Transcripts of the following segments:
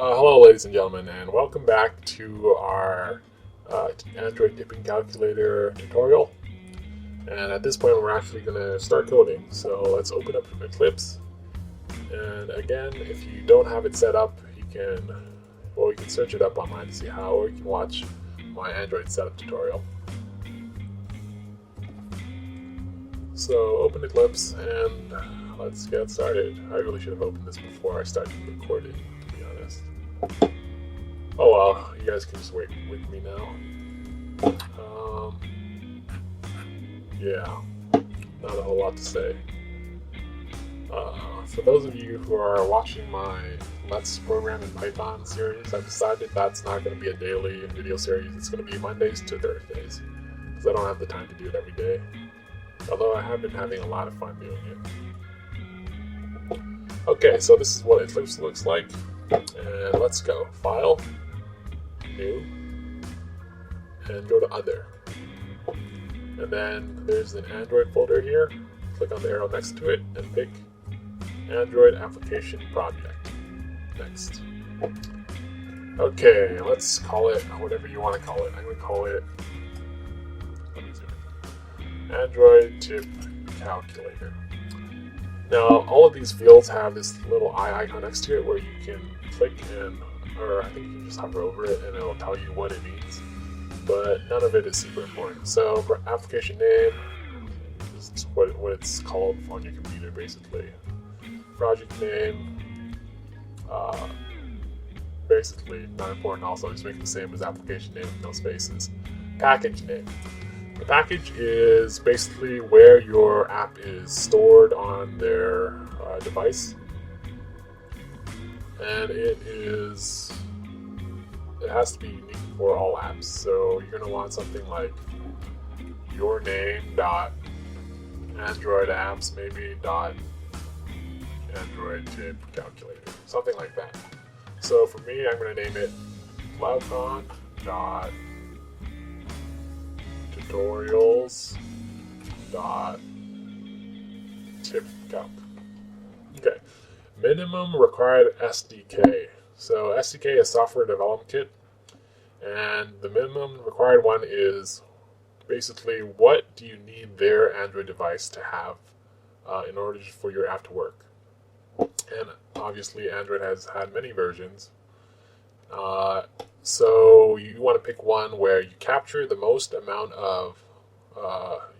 Hello, ladies and gentlemen, and welcome back to our Android tipping calculator tutorial. And at this point, we're actually going to start coding. So let's open up Eclipse. And again, if you don't have it set up, you can search it up online to see how, or you can watch my Android setup tutorial. So open Eclipse and let's get started. I really should have opened this before I started recording, to be honest. Oh well, you guys can just wait with me now. Yeah, not a whole lot to say. For those of you who are watching my Let's Program in Python series, I've decided that's not going to be a daily video series. It's going to be Mondays to Thursdays, because I don't have the time to do it every day. Although I have been having a lot of fun doing it. Okay, so this is what Eclipse looks like. And let's go. File, New, and go to Other. And then there's an Android folder here. Click on the arrow next to it and pick Android Application Project. Next. Okay, let's call it whatever you want to call it. I'm going to call it, let me zoom in, Android Tip Calculator. Now, all of these fields have this little eye icon next to it where you can click or I think you can just hover over it and it'll tell you what it means. But none of it is super important. So for application name, this is what it's called on your computer basically. Project name, basically not important also, just make it the same as application name with no spaces. Package name. The package is basically where your app is stored on their device, and it has to be unique for all apps. So you're going to want something like your name dot Android apps maybe dot Android tip calculator, something like that. So for me, I'm going to name it cloudcon dot tutorials dot tip calc. Okay, minimum required SDK. So SDK is software development kit, and the minimum required one is basically what do you need their Android device to have in order for your app to work. And obviously Android has had many versions. So you want to pick one where you capture the most amount of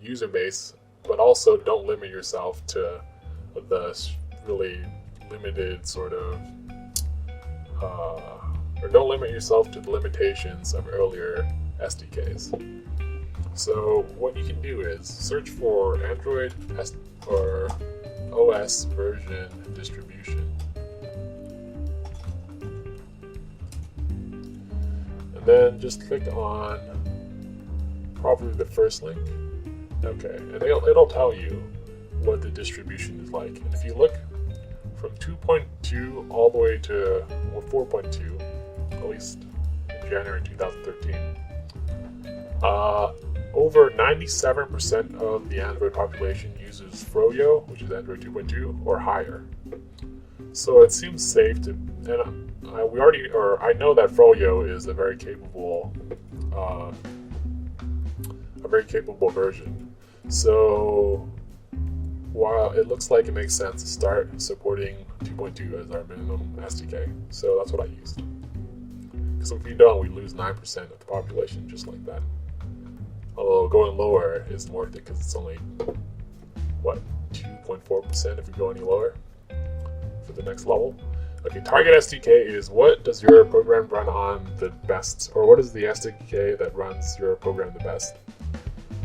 user base, but also don't limit yourself to the really limited sort of, or don't limit yourself to the limitations of earlier SDKs. So what you can do is search for Android or OS version distribution. And then just click on probably the first link. Okay, and it'll tell you what the distribution is like. And if you look from 2.2 all the way to 4.2, at least in January 2013, over 97% of the Android population uses Froyo, which is Android 2.2 or higher. So it seems safe to, and I know that Froyo is a very capable version. So while it looks like it makes sense to start supporting 2.2 as our minimum SDK, so that's what I used. Because if we don't, we lose 9% of the population just like that. Although going lower isn't worth it because it's only, 2.4% if we go any lower for the next level. Okay, target SDK is what does your program run on the best, or what is the SDK that runs your program the best?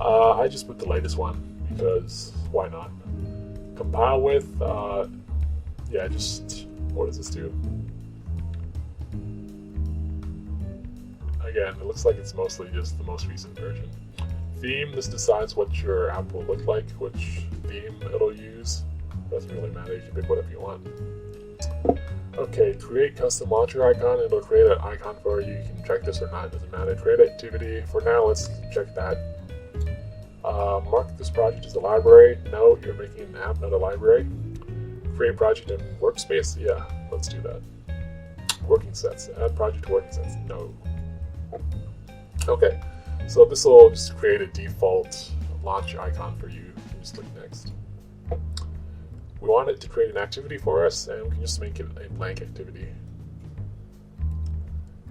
I just put the latest one because why not? Compile with, what does this do? Again, it looks like it's mostly just the most recent version. Theme, this decides what your app will look like, which theme it'll use. Doesn't really matter, you can pick whatever you want. Okay, create custom launcher icon. It'll create an icon for you. You can check this or not, it doesn't matter. Create activity. For now, let's check that. Mark this project as a library. No, you're making an app, not a library. Create project in workspace. Yeah, let's do that. working sets. Add project to working sets. No. Okay, so this will just create a default launch icon for you. You can just click next. We want it to create an activity for us, and we can just make it a blank activity.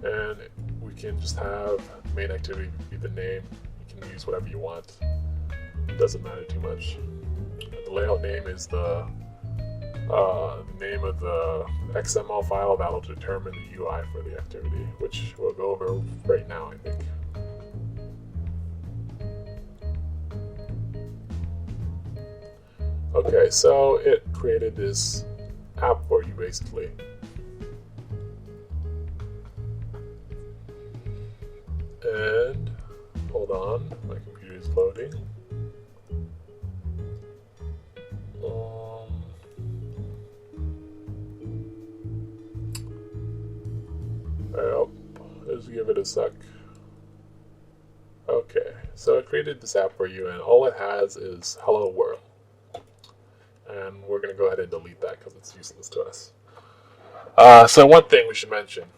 And we can just have main activity be the name. You can use whatever you want. It doesn't matter too much. The layout name is the name of the XML file that will determine the UI for the activity, which we'll go over right now, I think. Okay, so it created this app for you basically. And hold on, my computer is loading. Well, let's give it a sec. Okay, so it created this app for you, and all it has is hello world. And we're going to go ahead and delete that because it's useless to us. So one thing we should mention.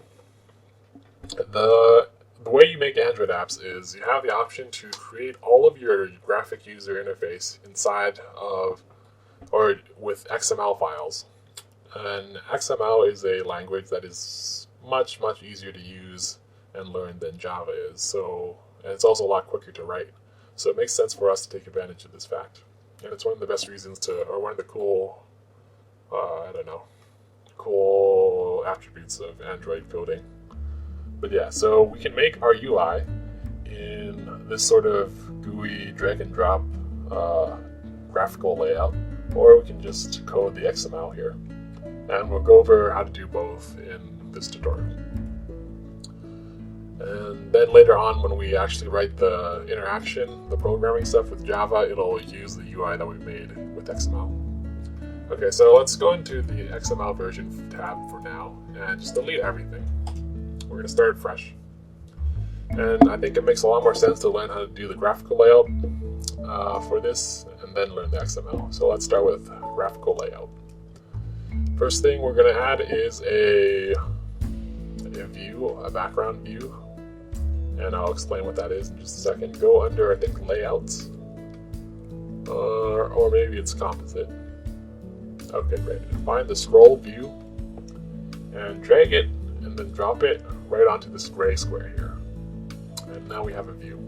The way you make Android apps is you have the option to create all of your graphic user interface inside of or with XML files. And XML is a language that is much easier to use and learn than Java is. And it's also a lot quicker to write. So it makes sense for us to take advantage of this fact. And it's one of the best reasons or one of the cool, cool attributes of Android coding. But yeah, so we can make our UI in this sort of GUI drag and drop graphical layout, or we can just code the XML here. And we'll go over how to do both in this tutorial. And then later on, when we actually write the interaction, the programming stuff with Java, it'll use the UI that we made with XML. Okay, so let's go into the XML version tab for now and just delete everything. We're going to start fresh. And I think it makes a lot more sense to learn how to do the graphical layout for this and then learn the XML. So let's start with graphical layout. First thing we're going to add is a view, a background view. And I'll explain what that is in just a second. Go under, I think, layouts. Or maybe it's composite. Okay, great. Find the scroll view and drag it and then drop it right onto this gray square here. And now we have a view.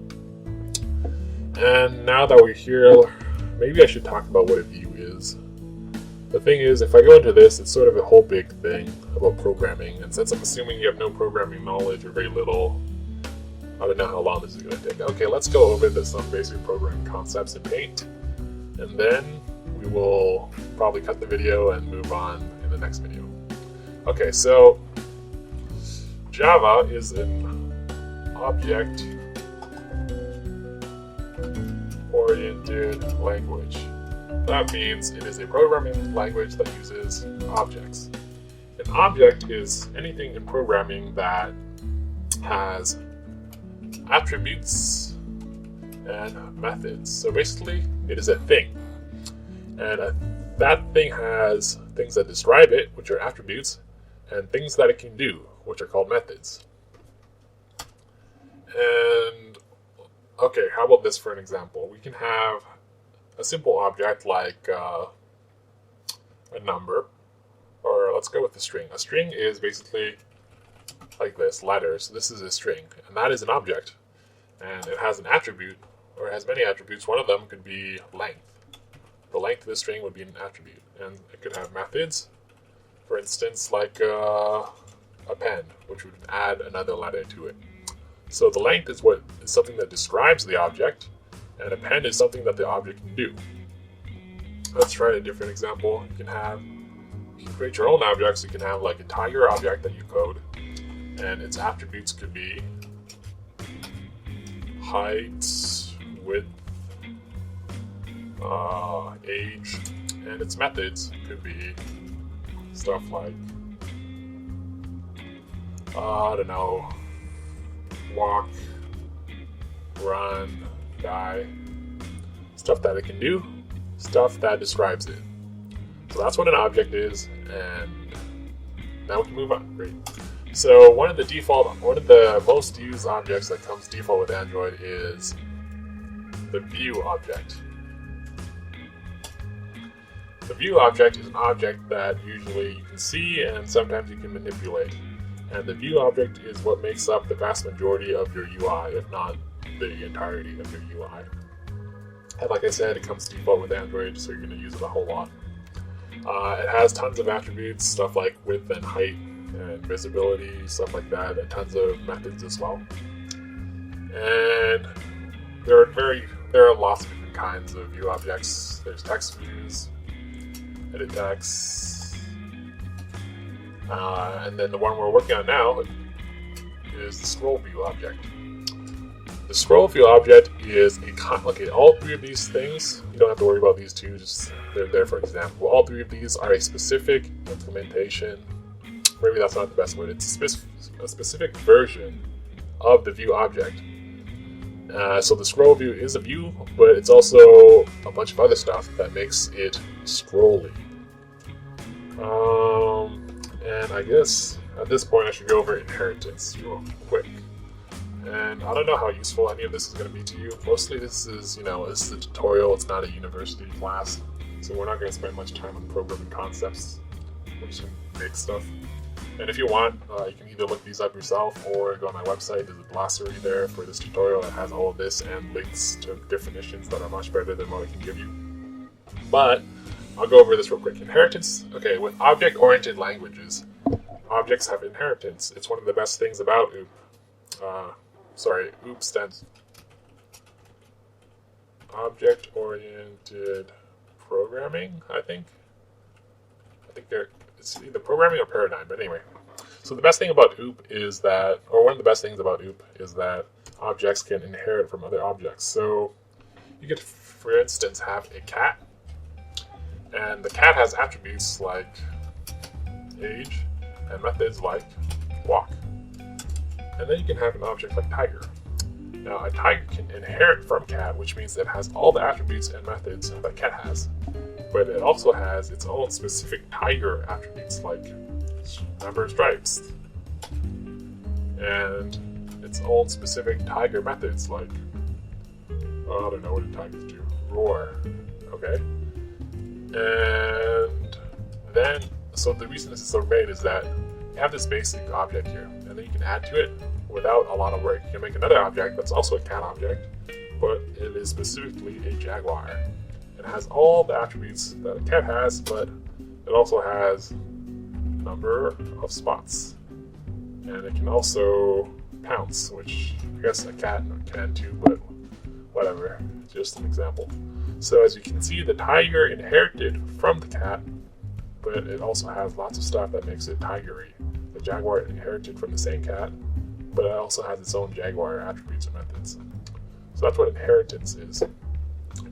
And now that we're here, maybe I should talk about what a view is. The thing is, if I go into this, it's sort of a whole big thing about programming. And since I'm assuming you have no programming knowledge or very little, I don't know how long this is going to take. Okay, let's go over some basic programming concepts in Paint. And then we will probably cut the video and move on in the next video. Okay, so Java is an object-oriented language. That means it is a programming language that uses objects. An object is anything in programming that has attributes and methods. So basically, it is a thing. And that thing has things that describe it, which are attributes, and things that it can do, which are called methods. And, okay, how about this for an example? We can have a simple object like a number, or let's go with a string. A string is basically like this, letters. This is a string, and that is an object. And it has an attribute, or it has many attributes. One of them could be length. The length of the string would be an attribute. And it could have methods, for instance, like a pen, which would add another letter to it. So the length is something that describes the object, and append is something that the object can do. Let's try a different example. You can create your own objects. You can have like a tiger object that you code, and its attributes could be height, width, age, and its methods could be stuff like, I don't know, walk, run, die, stuff that it can do, stuff that describes it. So that's what an object is, and now we can move on. Great. So one of the most used objects that comes default with Android is the view object. The view object is an object that usually you can see and sometimes you can manipulate. And the view object is what makes up the vast majority of your UI, if not the entirety of your UI. And like I said, it comes default with Android, so you're going to use it a whole lot. It has tons of attributes, stuff like width and height and visibility, stuff like that, and tons of methods as well. And there are lots of different kinds of view objects. There's text views, edit text, and then the one we're working on now is the scroll view object. The scroll view object is all three of these things. You don't have to worry about these two, just they're there for example. All three of these are a specific implementation. Maybe that's not the best word. It's a specific version of the view object. So the scroll view is a view, but it's also a bunch of other stuff that makes it scrolly. And I guess at this point I should go over inheritance real quick. And I don't know how useful any of this is going to be to you. Mostly this is a tutorial. It's not a university class, so we're not going to spend much time on programming concepts. We're just going to make stuff. And if you want, you can either look these up yourself or go on my website. There's a glossary there for this tutorial that has all of this and links to definitions that are much better than what I can give you. But I'll go over this real quick. Inheritance. Okay, with object-oriented languages, objects have inheritance. It's one of the best things about OOP. OOP stands object-oriented programming, I think it's either programming or paradigm, but anyway. So the best thing about OOP is that, or one of the best things about OOP is that objects can inherit from other objects. So you could, for instance, have a cat, and the cat has attributes like age and methods like walk. And then you can have an object like tiger. Now a tiger can inherit from cat, which means it has all the attributes and methods that cat has. But it also has its own specific tiger attributes like number of stripes. And its own specific tiger methods like, I don't know what do tigers do, roar, okay? And then, so the reason this is so great is that you have this basic object here, and then you can add to it without a lot of work. You can make another object that's also a cat object, but it is specifically a jaguar. It has all the attributes that a cat has, but it also has number of spots. And it can also pounce, which I guess a cat can too, but whatever, just an example. So as you can see, the tiger inherited from the cat, but it also has lots of stuff that makes it tigery. The jaguar inherited from the same cat, but it also has its own jaguar attributes and methods. So that's what inheritance is.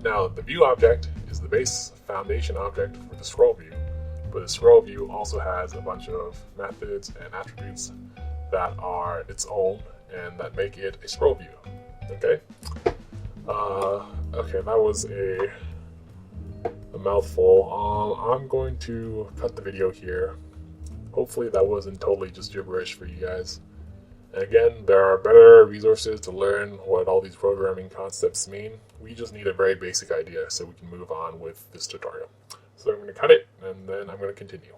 Now, the view object is the base foundation object for the scroll view, but the scroll view also has a bunch of methods and attributes that are its own and that make it a scroll view. Okay? Okay, that was a mouthful. I'm going to cut the video here. Hopefully that wasn't totally just gibberish for you guys. And again, there are better resources to learn what all these programming concepts mean. We just need a very basic idea so we can move on with this tutorial. So I'm going to cut it, and then I'm going to continue.